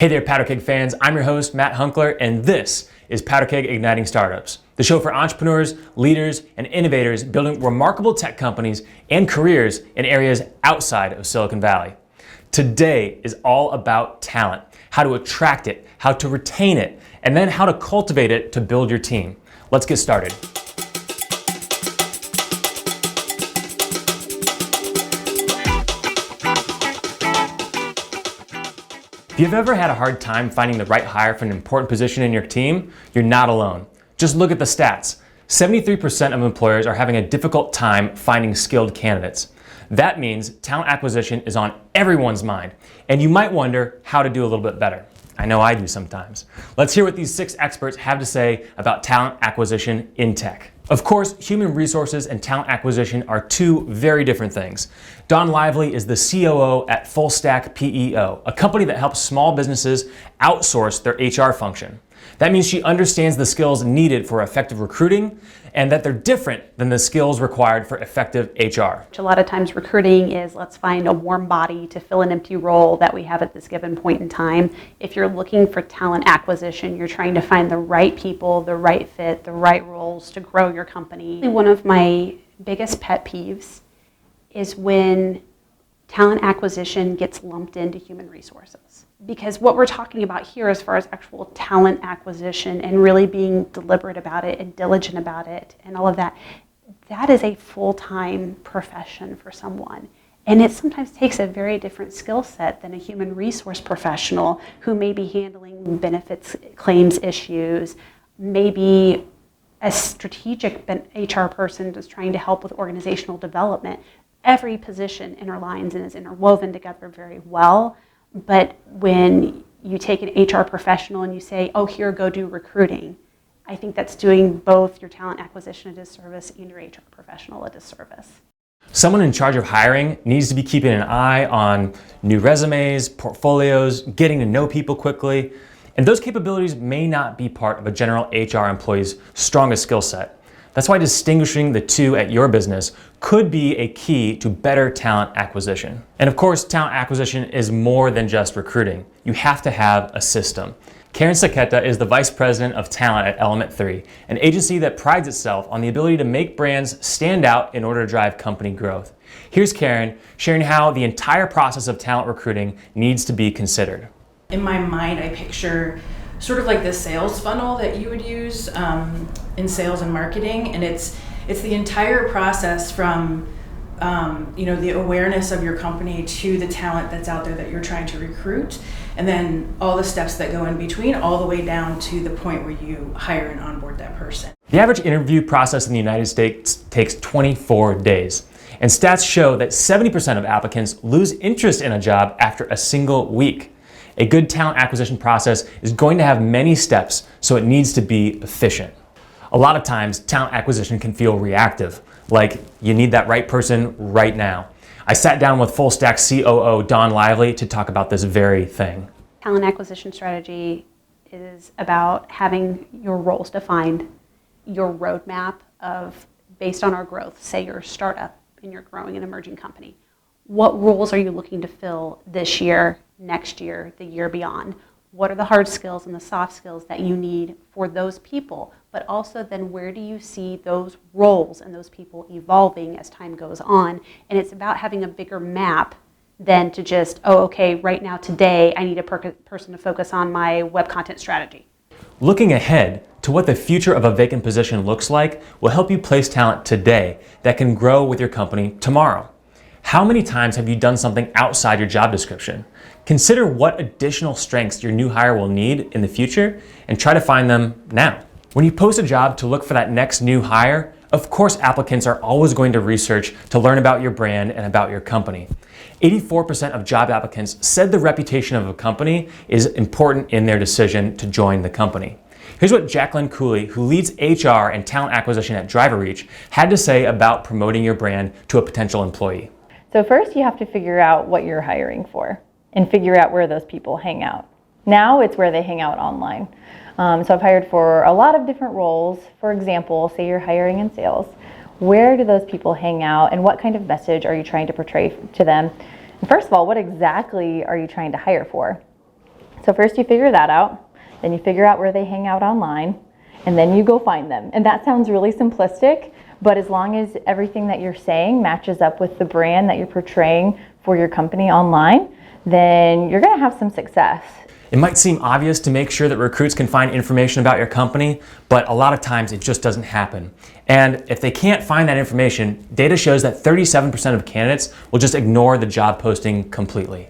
Hey there, Powderkeg fans. I'm your host, Matt Hunkler, and this is Powderkeg Igniting Startups, the show for entrepreneurs, leaders, and innovators building remarkable tech companies and careers in areas outside of Silicon Valley. Today is all about talent, how to attract it, how to retain it, and then how to cultivate it to build your team. Let's get started. If you've ever had a hard time finding the right hire for an important position in your team, you're not alone. Just look at the stats. 73% of employers are having a difficult time finding skilled candidates. That means talent acquisition is on everyone's mind, and you might wonder how to do a little bit better. I know I do sometimes. Let's hear what these 6 experts have to say about talent acquisition in tech. Of course, human resources and talent acquisition are 2 very different things. Dawn Lively is the COO at Full Stack PEO, a company that helps small businesses outsource their HR function. That means she understands the skills needed for effective recruiting and that they're different than the skills required for effective HR. A lot of times recruiting is let's find a warm body to fill an empty role that we have at this given point in time. If you're looking for talent acquisition, you're trying to find the right people, the right fit, the right roles to grow your company. One of my biggest pet peeves is when talent acquisition gets lumped into human resources. Because what we're talking about here as far as actual talent acquisition and really being deliberate about it and diligent about it and all of that, that is a full-time profession for someone. And it sometimes takes a very different skill set than a human resource professional who may be handling benefits claims issues, maybe a strategic HR person that's trying to help with organizational development. Every position interlines and is interwoven together very well. But when you take an HR professional and you say, oh, here, go do recruiting, I think that's doing both your talent acquisition a disservice and your HR professional a disservice. Someone in charge of hiring needs to be keeping an eye on new resumes, portfolios, getting to know people quickly, and those capabilities may not be part of a general HR employee's strongest skill set. That's why distinguishing the 2 at your business could be a key to better talent acquisition. And of course, talent acquisition is more than just recruiting. You have to have a system. Karen Saqueta is the Vice President of Talent at Element 3, an agency that prides itself on the ability to make brands stand out in order to drive company growth. Here's Karen sharing how the entire process of talent recruiting needs to be considered. In my mind, I picture sort of like the sales funnel that you would use in sales and marketing, and it's the entire process from the awareness of your company to the talent that's out there that you're trying to recruit, and then all the steps that go in between, all the way down to the point where you hire and onboard that person. The average interview process in the United States takes 24 days, and stats show that 70% of applicants lose interest in a job after a single week. A good talent acquisition process is going to have many steps, so it needs to be efficient. A lot of times, talent acquisition can feel reactive, like you need that right person right now. I sat down with Full Stack COO Dawn Lively to talk about this very thing. Talent acquisition strategy is about having your roles defined, your roadmap of based on our growth. Say you're a startup and you're growing an emerging company. What roles are you looking to fill this year, next year, the year beyond? What are the hard skills and the soft skills that you need for those people? But also then where do you see those roles and those people evolving as time goes on? And it's about having a bigger map than to just, oh, okay, right now today I need a person to focus on my web content strategy. Looking ahead to what the future of a vacant position looks like will help you place talent today that can grow with your company tomorrow. How many times have you done something outside your job description? Consider what additional strengths your new hire will need in the future and try to find them now. When you post a job to look for that next new hire, of course applicants are always going to research to learn about your brand and about your company. 84% of job applicants said the reputation of a company is important in their decision to join the company. Here's what Jacqueline Cooley, who leads HR and talent acquisition at DriverReach, had to say about promoting your brand to a potential employee. So first you have to figure out what you're hiring for and figure out where those people hang out. Now it's where they hang out online. So I've hired for a lot of different roles. For example, say you're hiring in sales. Where do those people hang out and what kind of message are you trying to portray to them? And first of all, what exactly are you trying to hire for? So first you figure that out, then you figure out where they hang out online, and then you go find them. And that sounds really simplistic, but as long as everything that you're saying matches up with the brand that you're portraying for your company online, then you're gonna have some success. It might seem obvious to make sure that recruits can find information about your company, but a lot of times it just doesn't happen. And if they can't find that information, data shows that 37% of candidates will just ignore the job posting completely.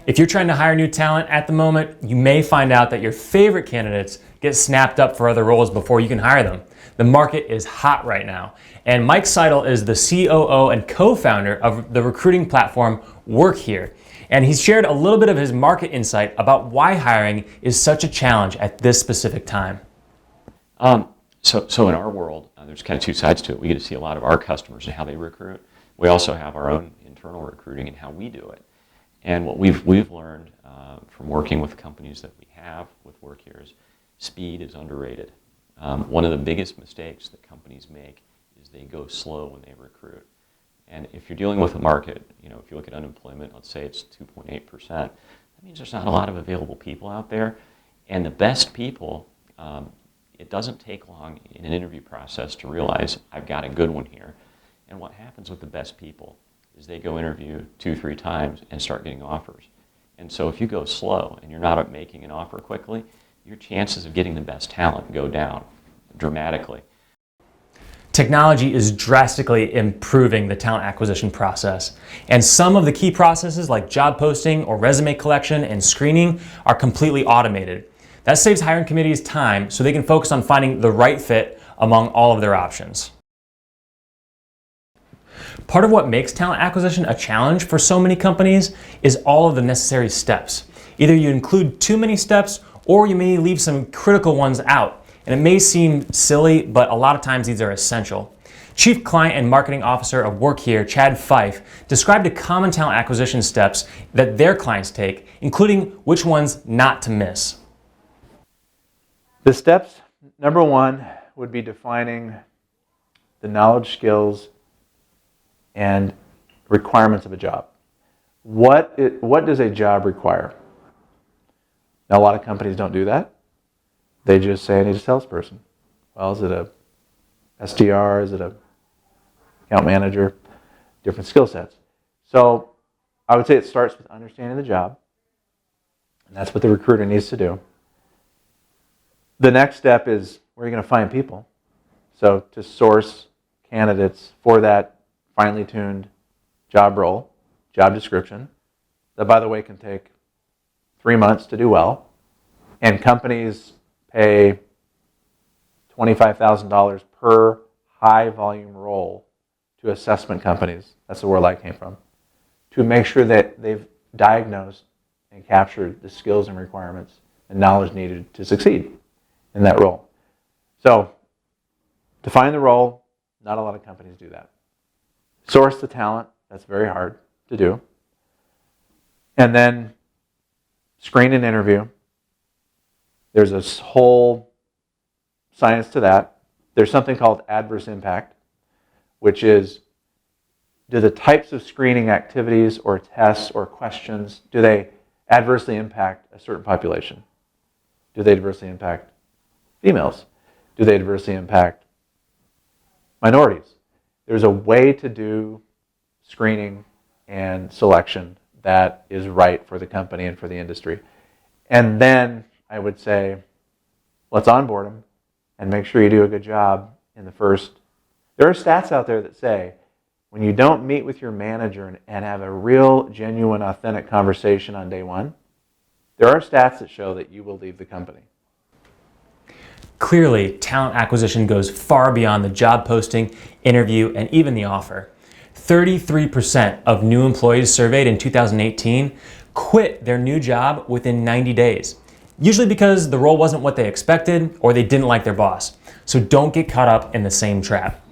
If you're trying to hire new talent at the moment, you may find out that your favorite candidates get snapped up for other roles before you can hire them. The market is hot right now. And Mike Seidel is the COO and co-founder of the recruiting platform Work Here. And he's shared a little bit of his market insight about why hiring is such a challenge at this specific time. So in our world, there's kind of two sides to it. We get to see a lot of our customers and how they recruit. We also have our own internal recruiting and how we do it. And what we've learned from working with companies that we have with Work Here is speed is underrated. One of the biggest mistakes that companies make is they go slow when they recruit. And if you're dealing with a market, if you look at unemployment, let's say it's 2.8%, that means there's not a lot of available people out there. And the best people, it doesn't take long in an interview process to realize I've got a good one here. And what happens with the best people is they go interview 2-3 times and start getting offers. And so if you go slow and you're not making an offer quickly, your chances of getting the best talent go down dramatically. Technology is drastically improving the talent acquisition process. And some of the key processes like job posting or resume collection and screening are completely automated. That saves hiring committees time so they can focus on finding the right fit among all of their options. Part of what makes talent acquisition a challenge for so many companies is all of the necessary steps. Either you include too many steps or you may leave some critical ones out. And it may seem silly, but a lot of times these are essential. Chief Client and Marketing Officer of Work Here, Chad Fife, described the common talent acquisition steps that their clients take, including which ones not to miss. The steps, number one, would be defining the knowledge, skills, and requirements of a job. What does a job require? Now, a lot of companies don't do that. They just say, I need a salesperson. Well, is it a SDR? Is it a account manager? Different skill sets. So I would say it starts with understanding the job, and that's what the recruiter needs to do. The next step is where are you going to find people? So to source candidates for that finely tuned job role, job description, that, by the way, can take 3 months to do well, and companies pay $25,000 per high volume role to assessment companies, that's the word I came from, to make sure that they've diagnosed and captured the skills and requirements and knowledge needed to succeed in that role. So, define the role, not a lot of companies do that. Source the talent, that's very hard to do. And then screen and interview. There's a whole science to that. There's something called adverse impact, which is, do the types of screening activities or tests or questions, do they adversely impact a certain population? Do they adversely impact females? Do they adversely impact minorities? There's a way to do screening and selection that is right for the company and for the industry. And then I would say, let's onboard them and make sure you do a good job in the first. There are stats out there that say when you don't meet with your manager and have a real, genuine, authentic conversation on day one, there are stats that show that you will leave the company. Clearly, talent acquisition goes far beyond the job posting, interview, and even the offer. 33% of new employees surveyed in 2018 quit their new job within 90 days. Usually because the role wasn't what they expected or they didn't like their boss. So don't get caught up in the same trap.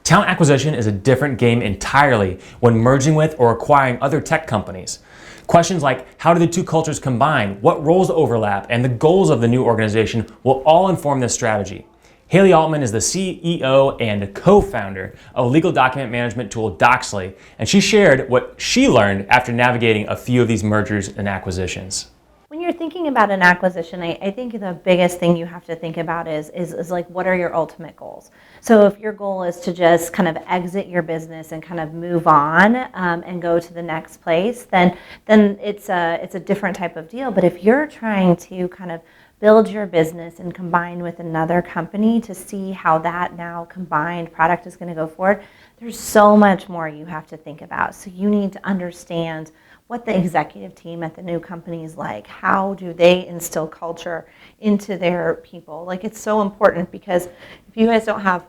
Talent acquisition is a different game entirely when merging with or acquiring other tech companies. Questions like how do the two cultures combine, what roles overlap, and the goals of the new organization will all inform this strategy. Haley Altman is the CEO and co-founder of legal document management tool Doxly, and she shared what she learned after navigating a few of these mergers and acquisitions. When you're you're thinking about an acquisition, I think the biggest thing you have to think about is like, what are your ultimate goals? So if your goal is to just kind of exit your business and kind of move on and go to the next place, then it's a different type of deal. But if you're trying to kind of build your business and combine with another company to see how that now combined product is going to go forward, there's so much more you have to think about. So you need to understand what the executive team at the new company is like. How do they instill culture into their people? Like, it's so important, because if you guys don't have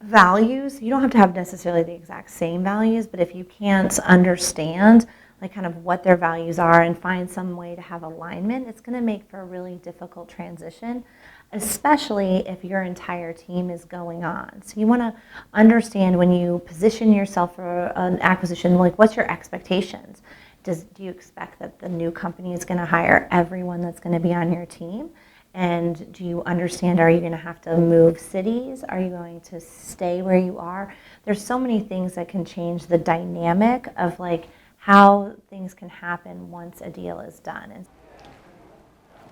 values, you don't have to have necessarily the exact same values, but if you can't understand like kind of what their values are and find some way to have alignment, it's going to make for a really difficult transition, especially if your entire team is going on. So you want to understand, when you position yourself for an acquisition, like, what's your expectations? Do you expect that the new company is going to hire everyone that's going to be on your team? And do you understand, are you going to have to move cities? Are you going to stay where you are? There's so many things that can change the dynamic of like how things can happen once a deal is done.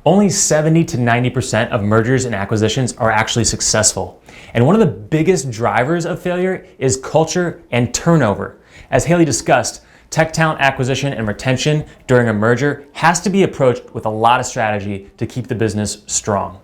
Only 70 to 90% of mergers and acquisitions are actually successful. And one of the biggest drivers of failure is culture and turnover. As Haley discussed, tech talent acquisition and retention during a merger has to be approached with a lot of strategy to keep the business strong.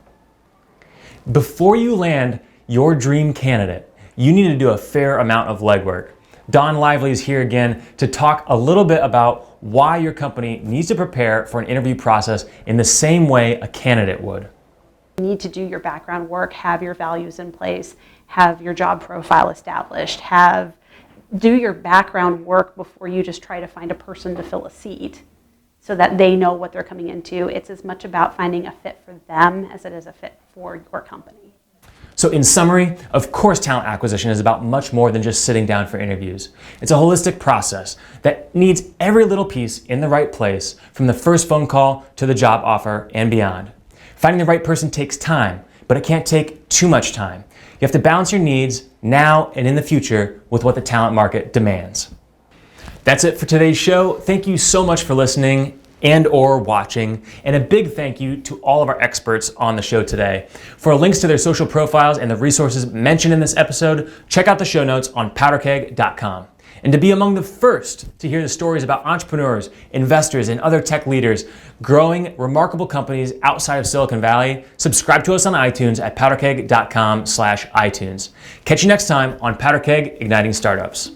Before you land your dream candidate, you need to do a fair amount of legwork. Dawn Lively is here again to talk a little bit about why your company needs to prepare for an interview process in the same way a candidate would. You need to do your background work, have your values in place, have your job profile established, do your background work before you just try to find a person to fill a seat, so that they know what they're coming into. It's as much about finding a fit for them as it is a fit for your company. So in summary, of course, talent acquisition is about much more than just sitting down for interviews. It's a holistic process that needs every little piece in the right place, from the first phone call to the job offer and beyond. Finding the right person takes time, but it can't take too much time. You have to balance your needs now and in the future with what the talent market demands. That's it for today's show. Thank you so much for listening and or watching, and a big thank you to all of our experts on the show today. For links to their social profiles and the resources mentioned in this episode, check out the show notes on powderkeg.com. And to be among the first to hear the stories about entrepreneurs, investors, and other tech leaders growing remarkable companies outside of Silicon Valley, subscribe to us on iTunes at powderkeg.com/iTunes. Catch you next time on Powderkeg Igniting Startups.